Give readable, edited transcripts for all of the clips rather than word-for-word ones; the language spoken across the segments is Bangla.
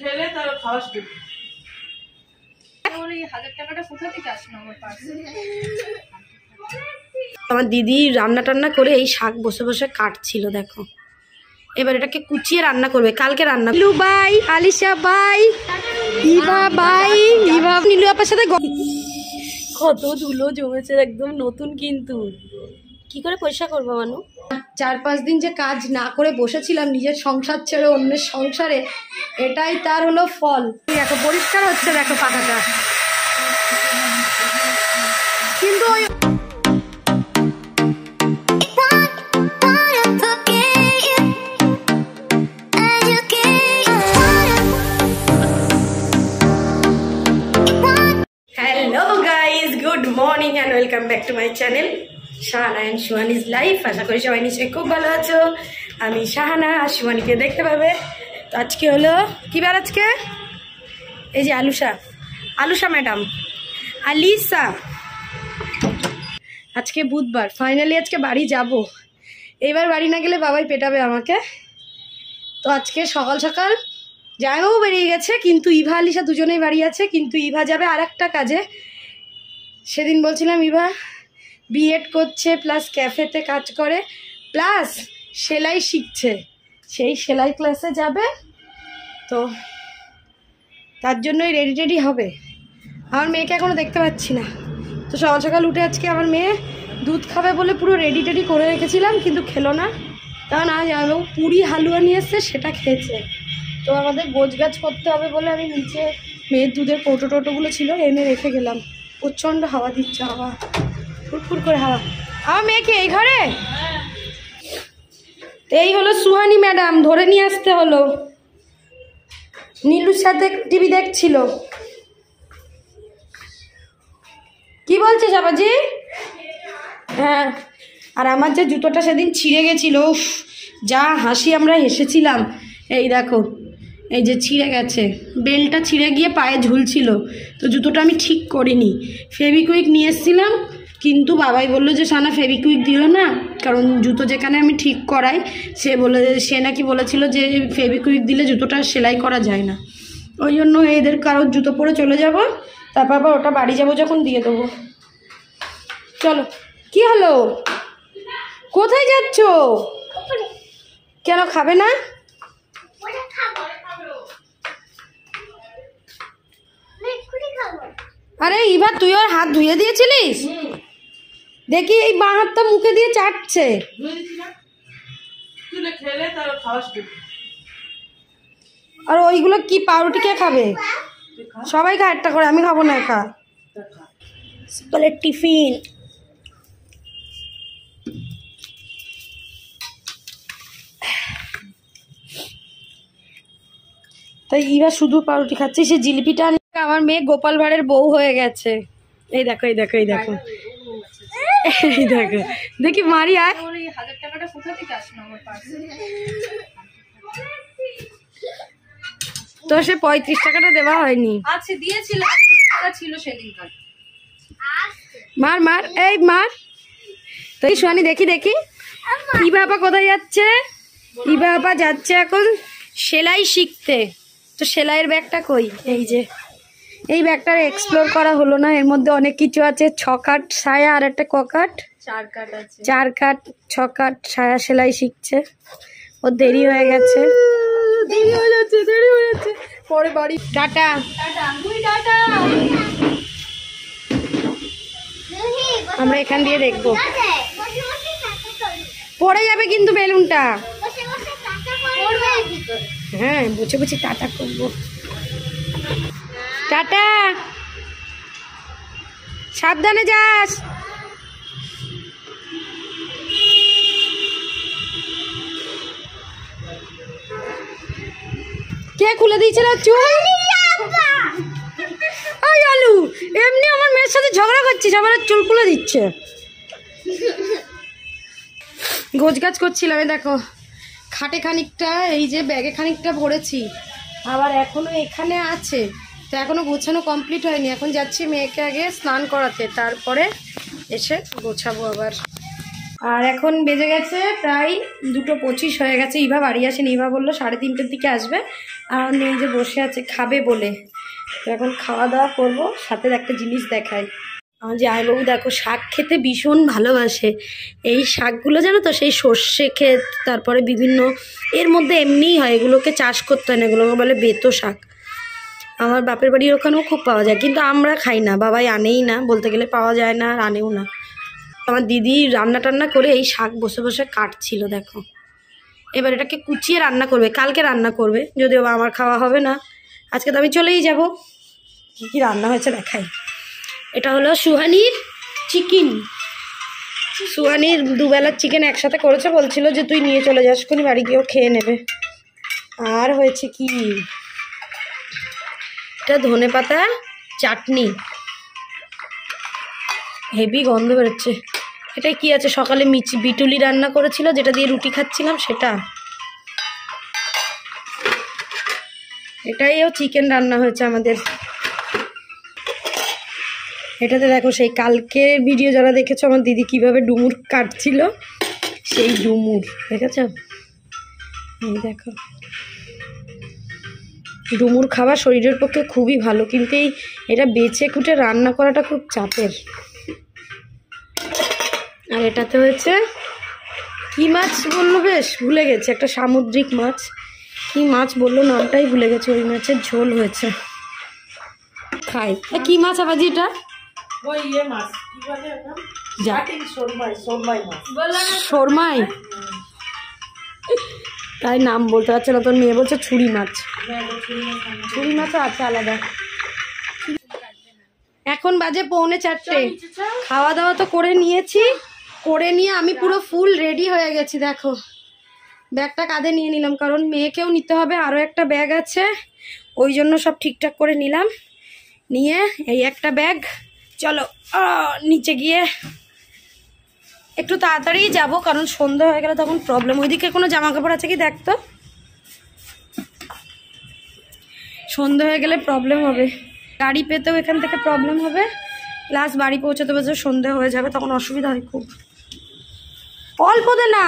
খেলে তার খাওয়া শুরু। আমার দিদি রান্না টান্না করে এই শাক বসে বসে কাটছিল দেখো। এবার এটাকে কুচিয়ে রান্না করবে, কালকে রান্না। Nilu bye, Alisha bye, Eva bye. Eva Nilu আপার সাথে কত ধুলো জমেছে, একদম নতুন। কিন্তু কি করে পয়সা করবো মানু? 4-5 দিন যে কাজ না করে বসেছিলাম নিজের সংসার ছেড়ে অন্যের সংসারে, এটাই তার হলো ফল। দেখো পরিষ্কার হচ্ছে, দেখো পাখাটা। কিন্তু ওই hello guys, good morning and welcome back to my channel Shahana and Suhani's life. আশা করি সবাই নিশ্চয়ই খুব ভালো আছো। আমি শাহানা, আর সুহানিকে দেখতে পাবে। তো আজকে হলো কি বার? আজকে এই যে আলুষা ম্যাডাম, আলিসা, আজকে বুধবার। ফাইনালি আজকে বাড়ি যাব। এবার বাড়ি না গেলে বাবাই পেটাবে আমাকে। তো আজকে সকাল সকাল জামাইবাবু বেরিয়ে গেছে, কিন্তু ইভা আলিশা দুজনেই বাড়ি আছে। কিন্তু ইভা যাবে আর একটা কাজে। সেদিন বলছিলাম ইভা বিএড করছে, প্লাস ক্যাফেতে কাজ করে, প্লাস সেলাই শিখছে। সেই সেলাই ক্লাসে যাবে। তো তার জন্যই রেডি হবে। আমার মেয়েকে এখনও দেখতে পাচ্ছি না। তো সকাল সকাল উঠে আজকে আমার মেয়ে দুধ খাবে বলে পুরো রেডি করে রেখেছিলাম, কিন্তু খেলো না। কারণ আজ জামাইবাবু পুরি হালুয়া নিয়ে এসছে, সেটা খেয়েছে। তো আমাদের গোছগাছ করতে হবে বলে আমি নিচে মেয়ের দুধের টোটোগুলো ছিল এনে রেখে গেলাম। প্রচণ্ড হাওয়া দিচ্ছে, হাওয়া ফুরফুর করে হাওয়া। আমার মেয়েকে এই ঘরে, এই হলো সুহানি ম্যাডাম, ধরে নিয়ে আসতে হলো। নীলুর সাথে টিভি দেখছিল। কি বলছিস আবাজি? হ্যাঁ। আর আমার যে জুতোটা সেদিন ছিঁড়ে গেছিল, যা হাসি আমরা হেসেছিলাম। এই দেখো, এই যে ছিঁড়ে গেছে, বেলটা ছিঁড়ে গিয়ে পায়ে ঝুলছিল। তো জুতোটা আমি ঠিক করিনি, ফেভিকুইক নিয়ে এসেছিলাম। কিন্তু বাবাই বললো যে সানা ফেভিকুইক দিও না, কারণ জুতো যেখানে আমি ঠিক করাই সে নাকি বলেছিল যে ফেভিকুইক দিলে জুতোটা সেলাই করা যায় না। ওই জন্য এদের কারোর জুতো পরে চলে যাব, তারপর আবার ওটা বাড়ি যাব যখন দিয়ে দেবো। চলো। কি হলো? কোথায় যাচ্ছ? কেন খাবে না? আরে ইভা, তুই ওর হাত ধুয়ে দিয়েছিলিস? দেখি এই বাঁ হাতটা মুখে দিয়ে চাটছে। আর ওইগুলো কি পাউরুটি কে খাবে? সবাই খা একটা করে, আমি খাবো না একা। সকালের টিফিন। তাই ইভা শুধু পাউরুটি খাচ্ছে। সে জিলিপিটা আমার মেয়ে গোপাল ভাঁড়ের বউ হয়ে গেছে। এই দেখো, এই দেখো, এই দেখো, এই দেখো, দেখি মারি। আয়, তো সে 35 টাকাটা দেওয়া হয়নি। আচ্ছা দিয়েছিল সেদিনকার। মার, এই মার। তো এই সোয়ানি দেখি ইভা আপা কোথায় যাচ্ছে? ইভা আপা যাচ্ছে এখন সেলাই শিখতে। তো সেলাইয়ের ব্যাগটা কই? এই যে এই ব্যাগটার এক্সপ্লোর করা হলো না, এর মধ্যে অনেক কিছু আছে। 6 কাট সায়া আর একটা ককাট, 4 কাট 6 কাট সায়া সেলাই শিখছে। ও দেরি হয়ে গেছে, দেরি হয়ে যাচ্ছে। পরে বাড়ি। টাটা। আমরা এখান দিয়ে দেখবো। পড়ে যাবে কিন্তু বেলুনটা। হ্যাঁ, বসে টাটা করবো। টাটা, সাবধানে যাস। কে খুলে দিয়েছিল চুল? আলু এমনি আমার মেয়ের সাথে ঝগড়া করছিস, আবার চুল খুলে দিচ্ছে। গোছগাছ করছিলাম, দেখো খাটে খানিকটা, এই যে ব্যাগে খানিকটা ভরেছি, আবার এখনো এখানে আছে। তো এখনো গোছানো কমপ্লিট হয়নি। এখন যাচ্ছি মেয়েকে আগে স্নান করাতে, তারপরে এসে গোছাবো আবার। আর এখন বেজে গেছে প্রায় 2:25 হয়ে গেছে। ইভা বাড়ি আসেনি, ইভা বললো 3:30টার দিকে আসবে। আর নেই যে বসে আছে খাবে বলে। তো এখন খাওয়া দাওয়া করবো, সাথে একটা জিনিস দেখাই। আমার জামাইবাবু দেখো শাক খেতে ভীষণ ভালোবাসে। এই শাকগুলো জানো তো, সেই সর্ষে ক্ষেত, তারপরে বিভিন্ন এর মধ্যে এমনিই হয়, এগুলোকে চাষ করতে হয় না, এগুলোকে বলে বেতো শাক। আমার বাপের বাড়ির ওখানেও খুব পাওয়া যায়, কিন্তু আমরা খাই না, বাবাই আনেই না, বলতে গেলে পাওয়া যায় না আর আনেও না। আমার দিদি রান্না টান্না করে এই শাক বসে বসে কাটছিল দেখো। এবার এটাকে কুচিয়ে রান্না করবে, কালকে রান্না করবে, যদিও বা আমার খাওয়া হবে না। আজকে তো আমি চলেই যাব। কী কী রান্না হয়েছে দেখাই। এটা হলো সুহানির চিকেন। সুহানির দুবেলার চিকেন একসাথে করেছে, বলছিল যে তুই নিয়ে চলে যাস, কোনি বাড়ি গিয়েও খেয়ে নেবে। আর হয়েছে কি, এটা ধনেপাতা চাটনি, হেভি গন্ধ বেরোচ্ছে। এটা কি আছে, সকালে বিটুলি রান্না করেছিল যেটা দিয়ে রুটি খাচ্ছিলাম সেটা। এটাইও চিকেন রান্না হয়েছে আমাদের। এটাতে দেখো সেই কালকের ভিডিও যারা দেখেছো, আমার দিদি কিভাবে ডুমুর কাটছিল, সেই ডুমুর দেখেছ? এই দেখো, ডুমুর খাওয়া শরীরের পক্ষে খুবই ভালো, কিন্তু এটা বেছে কুটে রান্না করাটা খুব চাপের। আর এটাতে হয়েছে কি মাছ বললো, বেশ ভুলে গেছে, একটা সামুদ্রিক মাছ, কি মাছ বললো নামটাই ভুলে গেছে। ওই মাছের ঝোল হয়েছে, খাই। কি মাছ আবাজি এটা? শোরমাই, তাই নাম বলতে পারছে না। তোর মেয়ে বলছে ছুরি মাছ। ছুরি মাছও আছে আলাদা। এখন বাজে 3:45। খাওয়া দাওয়া তো করে নিয়েছি, করে নিয়ে আমি পুরো ফুল রেডি হয়ে গেছি। দেখো ব্যাগটা কাঁধে নিয়ে নিলাম, কারণ মেয়েকেও নিতে হবে, আরও একটা ব্যাগ আছে, ওই জন্য সব ঠিকঠাক করে নিলাম। নিয়ে এই একটা ব্যাগ, চলো নিচে গিয়ে একটু তাড়াতাড়ি যাব, কারণ সন্ধ্যা হয়ে গেলে তখন প্রবলেম। ওইদিকে কোনো জামা কাপড় আছে কি দেখতো, সন্ধ্যা হয়ে গেলে প্রবলেম হবে, গাড়ি পেতেও এখান থেকে প্রবলেম হবে, প্লাস বাড়ি পৌঁছাতে পৌঁছাতে সন্ধ্যা হয়ে যাবে, তখন অসুবিধা হয় খুব। অল্প দে না,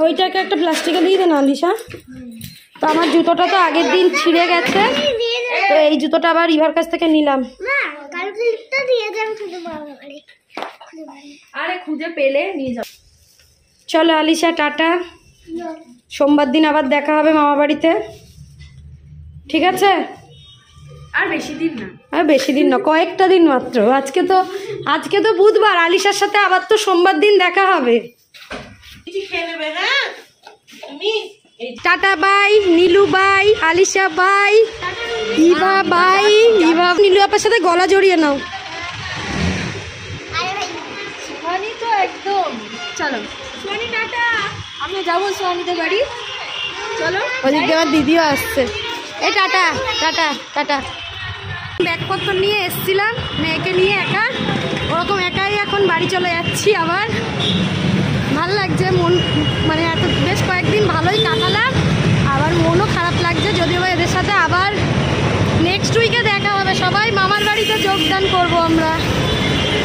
ওইটাকে একটা প্লাস্টিকে দিয়ে দে না আলিশা। তো আমার জুতোটা তো আগের দিন ছিঁড়ে গেছে, তো এই জুতোটা আবার ইভার কাছ থেকে নিলাম। আরে খুঁজে পেলে নিয়ে যাও। চলো আলিশা, টাটা। সোমবার দিন আবার দেখা হবে মামা বাড়িতে, ঠিক আছে? আর বেশি দিন না, আর বেশি দিন না, কয়েকটা দিন মাত্র। আজকে তো বুধবার, আলিশার সাথে আবার তো সোমবার দিন দেখা হবে। Tata bye, Nilu bye, Alisha bye, Eva bye. Eva Nilu আপার সাথে গলা জড়িয়ে নাও। সোহানি তো একদম, চলো সোহানি টাটা, আমি যাবো সোহানিদের বাড়ি, চলো। ওদিকে আমার দিদিও আসছে। এই টাটা টাটা টাটা। ব্যাগপত্র নিয়ে এসছিলাম, মেয়েকে নিয়ে একা, ওরকম একাই এখন বাড়ি চলে যাচ্ছি। আবার ভাল লাগছে, মন মানে এত বেশ কয়েকদিন ভালোই কাটালাম, আবার মনও খারাপ লাগছে, যদিও এদের সাথে আবার নেক্সট উইকে দেখা হবে। সবাই মামার বাড়িতে যোগদান করব আমরা।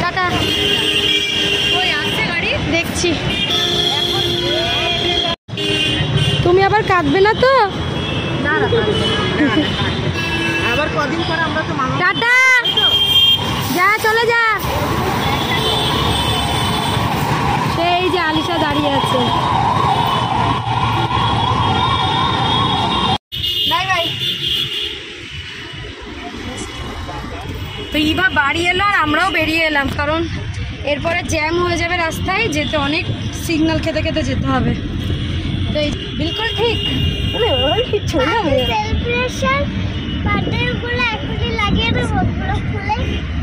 টাটা। ওই আসছে গাড়ি, দেখছি। তুমি আবার কাঁদবে না তো? না না আবার কদিন পরে আমরা তো মামা। টাটা, যা চলে যা। সেই যে আলিশা দাঁড়িয়ে আছে। Bye bye. তো ইভা বাড়ি এলো আর আমরাও বেরিয়ে এলাম, কারণ এরপরে জ্যাম হয়ে যাবে রাস্তায়, যেতে অনেক সিগন্যাল খেতে খেতে যেতে হবে। তো এই বিলকুল ঠিক কিচ্ছু না,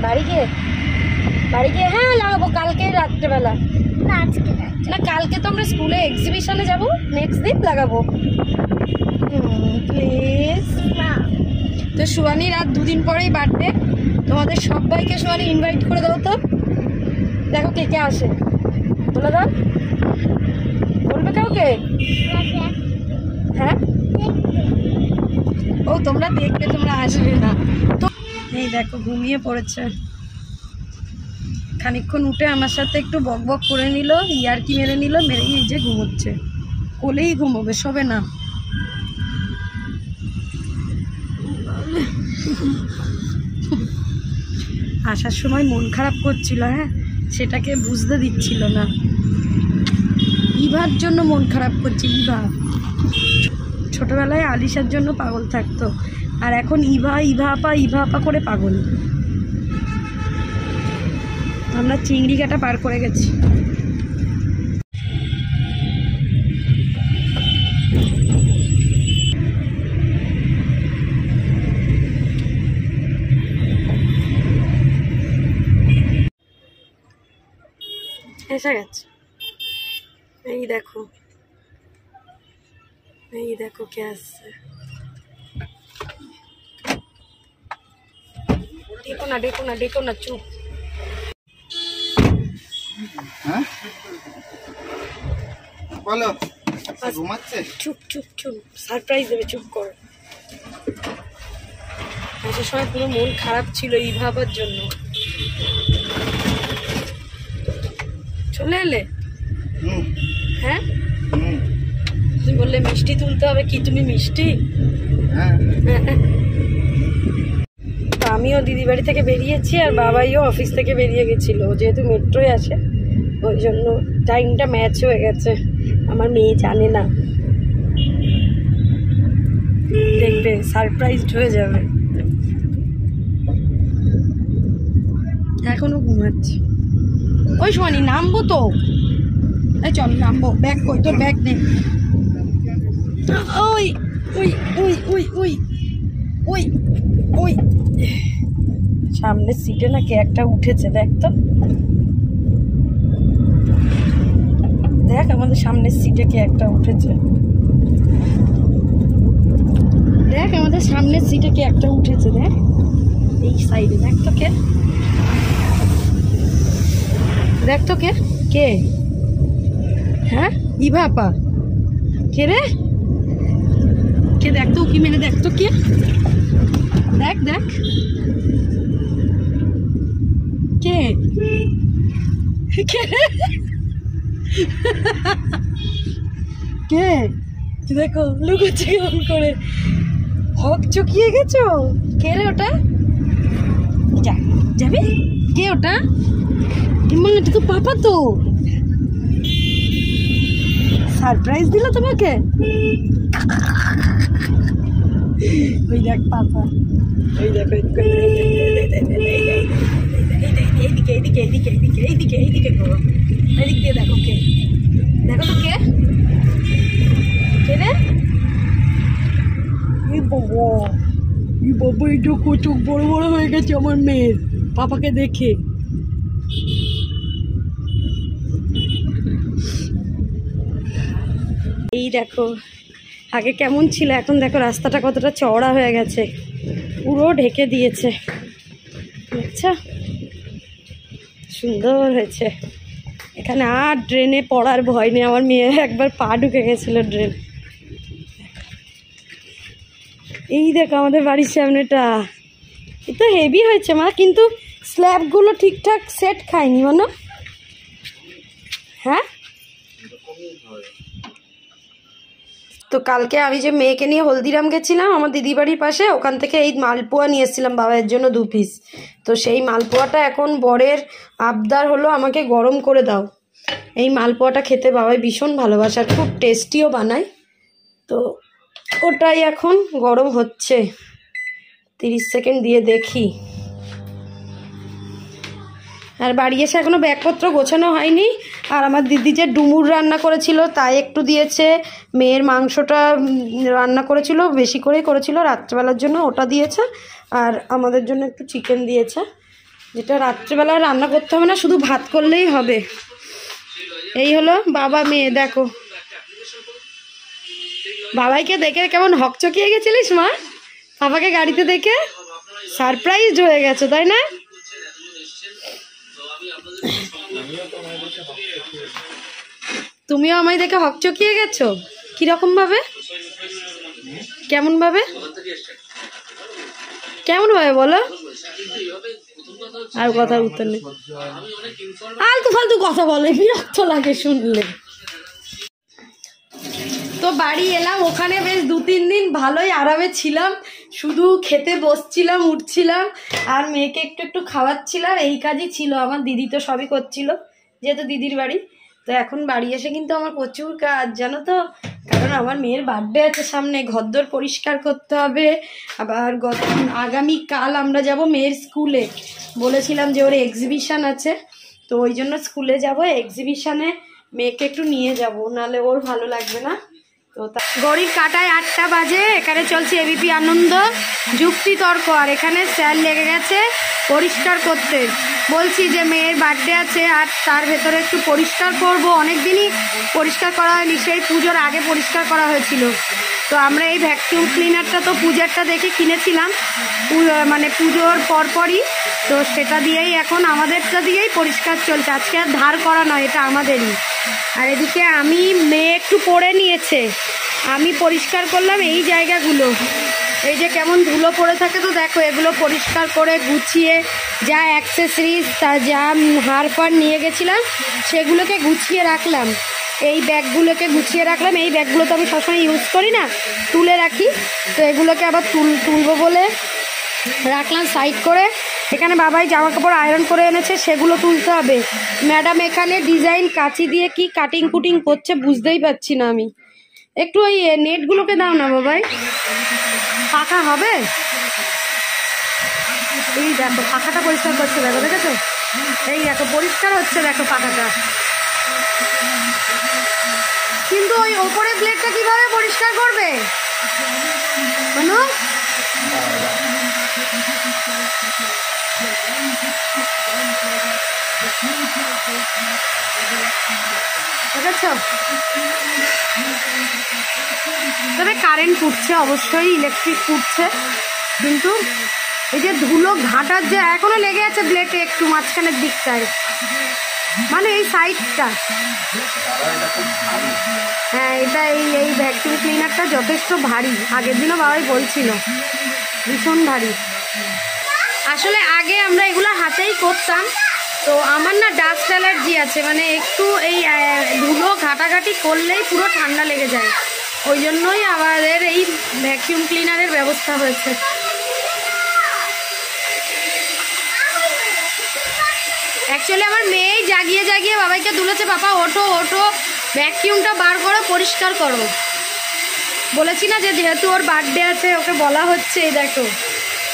বাড়ি গিয়ে হ্যাঁ লাগাবো, কালকে রাত্রেবেলা। না কালকে তো আমরা স্কুলে এক্সিবিশনে যাব, নেক্সট দিন লাগাবো প্লিজ। তো সুয়ানির আর 2 দিন পরেই বার্থডে, তোমাদের সবাইকে সুয়ানি ইনভাইট করে দাও তো। দেখো কে কে আসে, বলে দাও। বলবে কাউকে? হ্যাঁ ও তোমরা দেখবে, তোমরা আসবে না তো। এই দেখো ঘুমিয়ে পড়েছে, খানিকক্ষণ উঠে আমার সাথে একটু বক বক করে নিল, ইয়ারকি মেরে নিল, মেরেই এই যে ঘুমোচ্ছে। কোলেই ঘুমোবে, শোবে না। আসার সময় মন খারাপ করছিল, হ্যাঁ, সেটাকে বুঝতে দিচ্ছিল না। ইভার জন্য মন খারাপ করছে। ইভা ছোটবেলায় আলিশার জন্য পাগল থাকতো, আর এখন ইভা আপা করে পাগল। আমরা চিংড়ি কাটা পার করে গেছি। এসে গেছে। এই দেখো কে আসছে। ডেকো না চুপ। হ্যাঁ বলো, ঘুমাচ্ছে? চুপ সারপ্রাইজ দেবে, চুপ করো। আসার সময় পুরো মন খারাপ ছিল এই ভাবার জন্য। চলে এলে? হ্যাঁ, তুমি বললে মিষ্টি তুলতে হবে। কি তুমি মিষ্টি? তো আমিও দিদি বাড়ি থেকে বেরিয়েছি, আর বাবাইও অফিস থেকে বেরিয়ে গেছিল। যেহেতু মেট্রোয় আসে, ওই জন্য টাইমটা ম্যাচ হয়ে গেছে। আমার মেয়ে জানে না, দেখবে সারপ্রাইজড হয়ে যাবে। এখনো ঘুমাচ্ছে। ওই সোয়ানি নামবো তো, এই চল নামবো। ব্যাগ কই তোর? ব্যাগ নেই। ওই ওই ওই ওই ওই ওই ওই সামনের সিটে না কে একটা উঠেছে, দেখ তো, দেখ আমাদের সামনের সিটে কে একটা উঠেছে। দেখ আমাদের সামনের সিটে কে একটা উঠেছে, দেখ এই সাইডে। দেখ তো কে, দেখ তো কে কে? হ্যাঁ, ইভা আপা। কে রে? কে? দেখ তো, উকি মেরে দেখ তো কে। দেখ কে কে কে? দেখো লুকোচ্ছে কেমন করে, হক চকিয়ে গেছো। কে রে ওটা? যাবি? কে ওটা? এটা তো পাপা। তো সারপ্রাইজ দিল তোমাকে। ওই দেখ পাপা, ওই দেখো এইদিকে দেখো কে, দেখো তো কে রে? বাবা এটা চোখ বড় বড় হয়ে গেছে আমার মেয়ের পাপাকে দেখে। এই দেখো আগে কেমন ছিল, এখন দেখো রাস্তাটা কতটা চওড়া হয়ে গেছে, পুরো ঢেকে দিয়েছে। আচ্ছা সুন্দর হয়েছে। এখানে আর ড্রেনে পড়ার ভয় নেই। আমার মেয়ে একবার পা ঢুকে গেছিল ড্রেন। এই দেখো আমাদের বাড়ির সামনেটা, এটা হেভি হয়েছে মা, কিন্তু স্ল্যাবগুলো ঠিকঠাক সেট খায়নি মানে। হ্যাঁ, তো কালকে আমি যে মেয়েকে নিয়ে হলদিরাম গেছিলাম আমার দিদি বাড়ির পাশে, ওখান থেকে এই মালপোয়া নিয়ে এসেছিলাম বাবার জন্য 2 পিস। তো সেই মালপোয়াটা এখন বরের আবদার হলো আমাকে গরম করে দাও। এই মালপোয়াটা খেতে বাবাই ভীষণ ভালোবাসে, আর খুব টেস্টিও বানায়। তো ওটাই এখন গরম হচ্ছে, 30 সেকেন্ড দিয়ে দেখি। আর বাড়ি এসে এখনও ব্যাগপত্র গোছানো হয়নি। আর আমার দিদি যে ডুমুর রান্না করেছিল তাই একটু দিয়েছে, মেয়ের মাংসটা রান্না করেছিল, বেশি করেই করেছিল রাত্রেবেলার জন্য, ওটা দিয়েছে। আর আমাদের জন্য একটু চিকেন দিয়েছে, যেটা রাত্রেবেলায় রান্না করতে হবে না, শুধু ভাত করলেই হবে। এই হলো বাবা মেয়ে। দেখো বাবাইকে দেখে কেমন হকচকিয়ে গেছিলিস মা? বাবাকে গাড়িতে দেখে সারপ্রাইজড হয়ে গেছো তাই না? তুমিও আমায় দেখে হকচকিয়ে গেছো? কিরকম ভাবে? কেমন ভাবে? কেমন ভাবে বলো? আর কথার উত্তর নেই, আলতু ফালতু কথা বলে, বিরক্ত লাগে শুনলে। বাড়ি এলাম, ওখানে বেশ 2-3 দিন ভালোই আরামে ছিলাম, শুধু খেতে বসছিলাম উঠছিলাম আর মেয়েকে একটু একটু খাওয়াচ্ছিলাম, এই কাজই ছিল আমার। দিদি তো সবই করছিল যেহেতু দিদির বাড়ি। তো এখন বাড়ি এসে কিন্তু আমার প্রচুর কাজ জানো তো, কারণ আমার মেয়ের বার্থডে আছে সামনে, ঘরদোর পরিষ্কার করতে হবে। আবার আগামীকাল আমরা যাব মেয়ের স্কুলে, বলেছিলাম যে ওর এক্সিবিশন আছে, তো ওই জন্য স্কুলে যাব, এক্সিবিশনে মেয়েকে একটু নিয়ে যাব, নাহলে ওর ভালো লাগবে না। তো ঘড়ির কাঁটায় 8টা বাজে, এখানে চলছে এবিপি আনন্দ যুক্তি তর্ক, আর এখানে স্যার লেগে গেছে পরিষ্কার করতে। বলছি যে মেয়ের বার্থডে আছে আর তার ভেতরে একটু পরিষ্কার করব, অনেক দিনই পরিষ্কার করা হয়নি, সেই পুজোর আগে পরিষ্কার করা হয়েছিল। তো আমরা এই ভ্যাকুয়াম ক্লিনারটা তো পূজারটা দেখে কিনেছিলাম, মানে পুজোর পরপরই, তো সেটা দিয়েই এখন আমাদেরটা দিয়েই পরিষ্কার চলছে, আজকে আর ধার করা নয়, এটা আমাদেরই। আর এদিকে আমি মেয়ে একটু পড়ে নিয়েছে, আমি পরিষ্কার করলাম এই জায়গাগুলো, এই যে কেমন ধুলো পড়ে থাকে, তো দেখো এগুলো পরিষ্কার করে গুছিয়ে যা অ্যাক্সেসরিজ তা যা হারপার নিয়ে গেছিলাম সেগুলোকে গুছিয়ে রাখলাম, এই ব্যাগগুলোকে গুছিয়ে রাখলাম। এই ব্যাগগুলো তো আমি সবসময় ইউজ করি না, তুলে রাখি, তো এগুলোকে আবার তুলবো বলে রাখলাম সাইড করে। এখানে বাবাই জামা কাপড় আয়রন করে এনেছে, সেগুলো তুলতে হবে। ম্যাডাম এখানে ডিজাইন কাঁচি দিয়ে কি কাটিং কুটিং করছে বুঝতেই পারছি না আমি। একটু ওই নেটগুলোকে দাও না বাবাই, পাখা হবে। এই দেখো পাখাটা পরিষ্কার করছে, দেখো দেখেছো, এই দেখো পরিষ্কার হচ্ছে, দেখো পাখাটা। কিন্তু ওই ওপরে প্লেটটা কিভাবে পরিষ্কার করবে কোনো? দেখেছো, তবে কারেন্ট ফুটছে, অবশ্যই ইলেকট্রিক ফুটছে, কিন্তু এই যে ধুলো ঘাটার যে এখনো লেগে আছে ব্লেডে একটু মাঝখানের দিকটায়, মানে এই সাইডটা। হ্যাঁ এটা এই ভ্যাকুয়াম ক্লিনারটা যথেষ্ট ভারী, আগের দিনও বাবাই বলছিল ভীষণ ভারী। আসলে আগে আমরা এগুলো হাতেই করতাম, তো আমার না ডাস্ট অ্যালার্জি আছে, মানে একটু এই ধুলো ঘাটাঘাটি করলেই পুরো ঠান্ডা লেগে যায়, ওই জন্যই আমাদের এই ভ্যাকুয়াম ক্লিনারের ব্যবস্থা হয়েছে। অ্যাকচুয়ালি আমার মেয়েই জাগিয়ে জাগিয়ে বাবাইকে তুলেছে, বাবা ওঠো ওঠো ভ্যাকুয়ামটা বার করো পরিষ্কার করো। বলেছি না যে যেহেতু ওর বার্থডে আছে ওকে বলা হচ্ছে। এই দেখো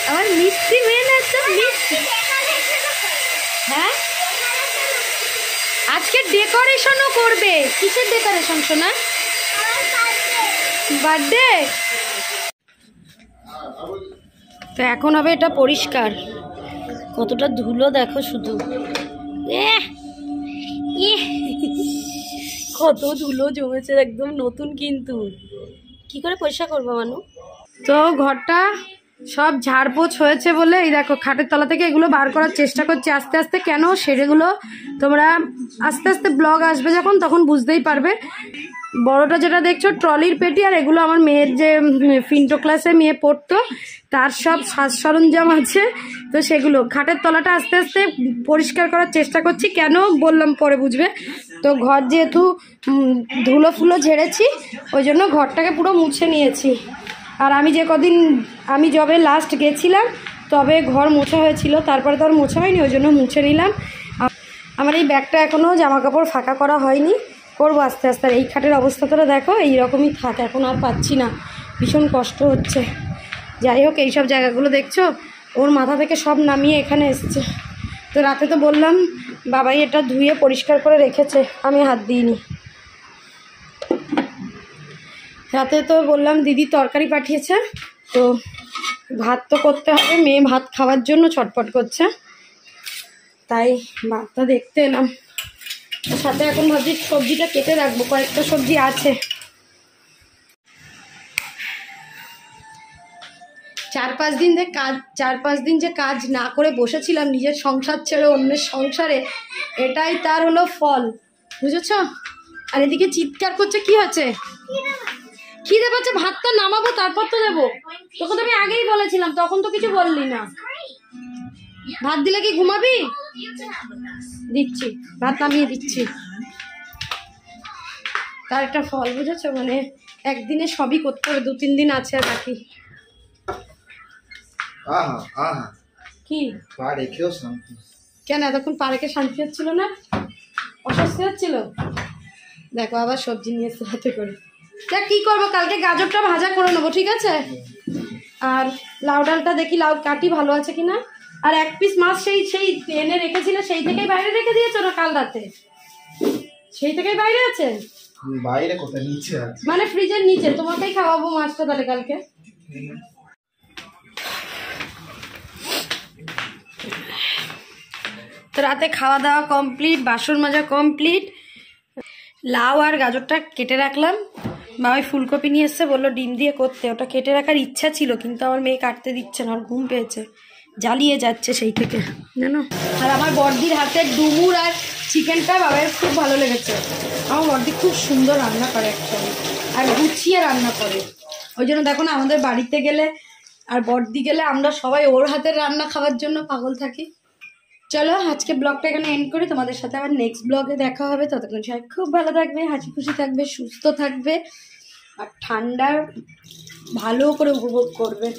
আমার মিষ্টি মেয়ে না, একদম মিষ্টি। হ্যাঁ আজকে ডেকোরেশনও করবে। কিসের ডেকোরেশন সোনা? বার্থডে। তো এখন হবে এটা পরিষ্কার, কতটা ধুলো দেখো শুধু, কত ধুলো জমেছে, একদম নতুন। কিন্তু কি করে পরিষ্কার করবো মানু? তো ঘরটা সব ঝাড়পোছ হয়েছে বলে এই দেখো খাটের তলা থেকে এগুলো বার করার চেষ্টা করছি আস্তে আস্তে। কেন সেগুলো তোমরা আস্তে আস্তে ব্লগ আসবে যখন তখন বুঝতেই পারবে। বড়টা যেটা দেখছো ট্রলির পেটি, আর এগুলো আমার মেয়ের যে ফিন্টো ক্লাসে মেয়ে পড়তো তার সব সাজ সরঞ্জাম আছে, তো সেগুলো খাটের তলাটা আস্তে আস্তে পরিষ্কার করার চেষ্টা করছি। কেন বললাম পরে বুঝবে। তো ঘর যেহেতু ধুলো ফুলো ঝেড়েছি ওই জন্য ঘরটাকে পুরো মুছে নিয়েছি। আর আমি যে কদিন আমি যবে লাস্ট গেছিলাম তবে ঘর মোছা হয়েছিল, তারপরে তো আর মোছা হয়নি, ওই জন্য মুছে নিলাম। আমার এই ব্যাগটা এখনও জামা কাপড় ফাঁকা করা হয়নি, করবো আস্তে আস্তে। আর এই খাটের অবস্থাটা দেখো এইরকমই থাক, এখন আর পাচ্ছি না, ভীষণ কষ্ট হচ্ছে। যাই হোক এইসব জায়গাগুলো দেখছো ওর মাথা থেকে সব নামিয়ে এখানে এসছে। তো রাতে তো বললাম বাবাই এটা ধুয়ে পরিষ্কার করে রেখেছে, আমি হাত দিইনি। রাতে তো বললাম দিদি তরকারি পাঠিয়েছে, তো ভাত তো করতে হবে, মেয়ে ভাত খাওয়ার জন্য ছটফট করছে, তাই ভাতটা দেখতে এলাম। সাথে এখন ভাবছি সবজিটা কেটে রাখবো, কয়েকটা সবজি আছে। 4-5 দিন যে কাজ না করে বসেছিলাম নিজের সংসার ছেড়ে অন্যের সংসারে, এটাই তার হলো ফল, বুঝেছ? আর এদিকে চিৎকার করছে, কি হচ্ছে? খিদে পাচ্ছে, ভাতটা নামাবো তারপর তো দেবো। তোকে তো আমি আগেই বলেছিলাম, তখন তো কিছু বললি না। ভাত দিলে কি ঘুমাবি? দিচ্ছি, ভাত নামিয়ে দিচ্ছি। তার একটা ফল, বুঝেছো? মানে একদিনে সবই করতে হবে, 2-3 দিন আছে আর বাকি। আহা আহা, কি পা রেখেও শান্তি। কেন এতক্ষণ পার্কে শান্তি হচ্ছিল না, অস্বস্তি হচ্ছিল? দেখো আবার সবজি নিয়ে এসে হাতে করে। তা কি করবো, কালকে গাজরটা ভাজা করে নেবো, ঠিক আছে? আর লাউ ডালটা দেখি লাউ কাটি ভালো আছে কিনা। আর 1 পিস মাছ সেই সেই এনে রেখেছিলে, সেই থেকেই বাইরে রেখে দিয়েছো না কাল রাতে? সেই থেকেই বাইরে আছে? বাইরে কোথায়, নিচে আছে। মানে ফ্রিজের নিচে। তোমাকেই খাওয়াবো মাছটা তাহলে কালকে। তো রাতে খাওয়া দাওয়া কমপ্লিট, বাসন মাজা কমপ্লিট। লাউ আর গাজরটা কেটে রাখলাম। বাবাই ফুলকপি নিয়ে এসছে, বললো ডিম দিয়ে করতে। ওটা কেটে রাখার ইচ্ছা ছিল, কিন্তু আমার মেয়ে কাটতে দিচ্ছে না, ওর ঘুম পেয়েছে, জ্বালিয়ে যাচ্ছে সেই থেকে, জানো। আর আমার বড়দির হাতের ডুমুর আর চিকেনটা বাবার খুব ভালো লেগেছে। আমার বড়দি খুব সুন্দর রান্না করে অ্যাকচুয়ালি, আর গুছিয়ে রান্না করে। ওই জন্য দেখো না, আমাদের বাড়িতে গেলে আর বড়দি গেলে আমরা সবাই ওর হাতের রান্না খাওয়ার জন্য পাগল থাকি। চলো আজকে ব্লগটা এখানে এন্ড করি, তোমাদের সাথে আবার নেক্সট ব্লগে দেখা হবে। ততক্ষণ সবাই খুব ভালো থাকবে, হাসি খুশি থাকবে, সুস্থ থাকবে, আর ঠান্ডার ভালো করে উপভোগ করবে।